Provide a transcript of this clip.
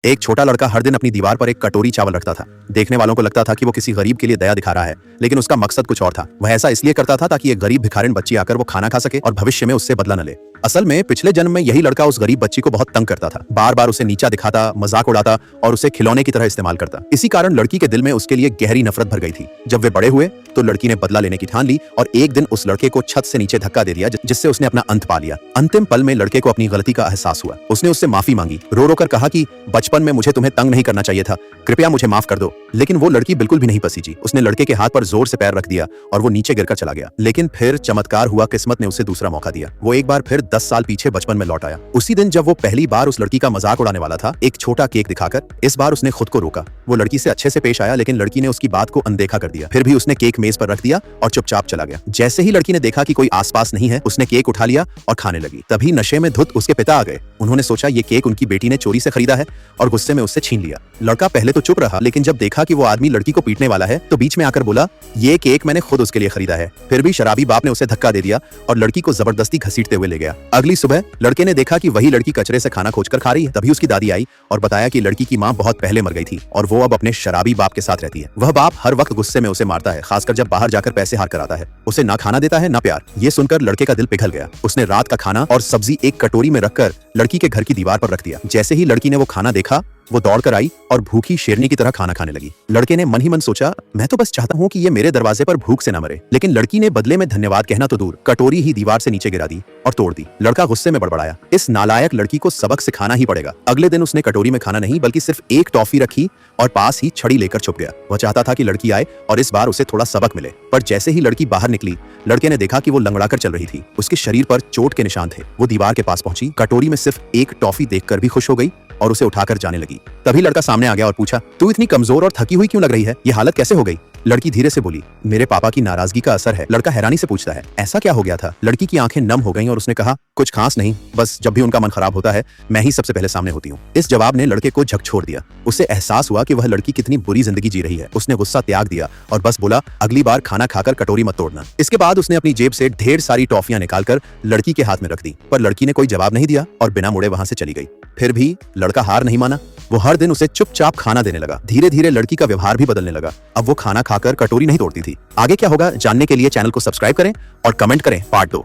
एक छोटा लड़का हर दिन अपनी दीवार पर एक कटोरी चावल रखता था। देखने वालों को लगता था कि वो किसी गरीब के लिए दया दिखा रहा है, लेकिन उसका मकसद कुछ और था। वह ऐसा इसलिए करता था ताकि एक गरीब भिखारिन बच्ची आकर वो खाना खा सके और भविष्य में उससे बदला न ले। असल में पिछले जन्म में यही लड़का उस गरीब बच्ची को बहुत तंग करता था, बार बार उसे नीचा दिखाता, मजाक उड़ाता और उसे खिलौने की तरह इस्तेमाल करता। इसी कारण लड़की के दिल में उसके लिए गहरी नफरत भर गई थी। जब वे बड़े हुए तो लड़की ने बदला लेने की ठान ली और एक दिन उस लड़के को छत से नीचे धक्का दे दिया, जिससे उसने अपना अंत पा लिया। अंतिम पल में लड़के को अपनी गलती का एहसास हुआ। उसने उससे माफी मांगी, रो रो कर कहा कि बचपन में मुझे तुम्हें तंग नहीं करना चाहिए था, कृपया मुझे माफ कर दो। लेकिन वो लड़की बिल्कुल भी नहीं पसीजी। उसने लड़के के हाथ पर जोर से पैर रख दिया और वो नीचे गिरकर चला गया। लेकिन फिर चमत्कार हुआ, किस्मत ने उसे दूसरा मौका दिया। वो एक बार फिर 10 साल पीछे बचपन में लौट आया। उसी दिन जब वो पहली बार उस लड़की का मजाक उड़ाने वाला था, एक छोटा केक दिखाकर इस बार उसने खुद को रोका। वो लड़की से अच्छे से पेश आया, लेकिन लड़की ने उसकी बात को अनदेखा कर दिया। फिर भी उसने केक मेज पर रख दिया और चुपचाप चला गया। जैसे ही लड़की ने देखा कि कोई आसपास नहीं है, उसने केक उठा लिया और खाने लगी। तभी नशे में धुत उसके पिता आ गए। उन्होंने सोचा ये केक उनकी बेटी ने चोरी से खरीदा है और गुस्से में उससे छीन लिया। लड़का पहले तो चुप रहा, लेकिन जब देखा कि वो आदमी लड़की को पीटने वाला है तो बीच में आकर बोला, ये केक मैंने खुद उसके लिए खरीदा है। फिर भी शराबी बाप ने उसे धक्का दे दिया और लड़की को जबरदस्ती घसीटते हुए ले गया। अगली सुबह लड़के ने देखा कि वही लड़की कचरे से खाना खोजकर खा रही है। तभी उसकी दादी आई और बताया कि लड़की की माँ बहुत पहले मर गई थी और वो अब अपने शराबी बाप के साथ रहती है। वह बाप हर वक्त गुस्से में उसे मारता है, खासकर जब बाहर जाकर पैसे हार कर आता है। उसे ना खाना देता है ना प्यार। ये सुनकर लड़के का दिल पिघल गया। उसने रात का खाना और सब्जी एक कटोरी में रखकर लड़की के घर की दीवार पर रख दिया। जैसे ही लड़की ने वो खाना देखा, वो दौड़कर आई और भूखी शेरनी की तरह खाना खाने लगी। लड़के ने मन ही मन सोचा, मैं तो बस चाहता हूँ कि ये मेरे दरवाजे पर भूख से न मरे। लेकिन लड़की ने बदले में धन्यवाद कहना तो दूर, कटोरी ही दीवार से नीचे गिरा दी और तोड़ दी। लड़का गुस्से में बड़बड़ाया, इस नालायक लड़की को सबक सिखाना ही पड़ेगा। अगले दिन उसने कटोरी में खाना नहीं बल्कि सिर्फ एक टॉफी रखी और पास ही छड़ी लेकर छुप गया। वह चाहता था कि लड़की आए और इस बार उसे थोड़ा सबक मिले। पर जैसे ही लड़की बाहर निकली, लड़के ने देखा कि वो लंगड़ाकर चल रही थी। उसके शरीर पर चोट के निशान थे। वो दीवार के पास पहुंची, कटोरी में सिर्फ एक टॉफी देखकर भी खुश हो गई और उसे उठाकर जाने लगी। तभी लड़का सामने आ गया और पूछा, तू इतनी कमजोर और थकी हुई क्यों लग रही है? ये हालत कैसे हो गई? लड़की धीरे से बोली, मेरे पापा की नाराजगी का असर है। लड़का हैरानी से पूछता है, ऐसा क्या हो गया था? लड़की की आंखें नम हो गईं और उसने कहा, कुछ खास नहीं, बस जब भी उनका मन खराब होता है मैं ही सबसे पहले सामने होती हूँ। इस जवाब ने लड़के को झकझोर दिया। उसे एहसास हुआ कि वह लड़की कितनी बुरी जिंदगी जी रही है। उसने गुस्सा त्याग दिया और बस बोला, अगली बार खाना खाकर कटोरी मत तोड़ना। इसके बाद उसने अपनी जेब से ढेर सारी टॉफियां निकालकर लड़की के हाथ में रख दी, पर लड़की ने कोई जवाब नहीं दिया और बिना मुड़े वहां से चली गई। फिर भी लड़का हार नहीं माना। वो हर दिन उसे चुपचाप खाना देने लगा। धीरे धीरे लड़की का व्यवहार भी बदलने लगा। अब वो खाना खाकर कटोरी नहीं तोड़ती थी। आगे क्या होगा जानने के लिए चैनल को सब्सक्राइब करें और कमेंट करें पार्ट 2।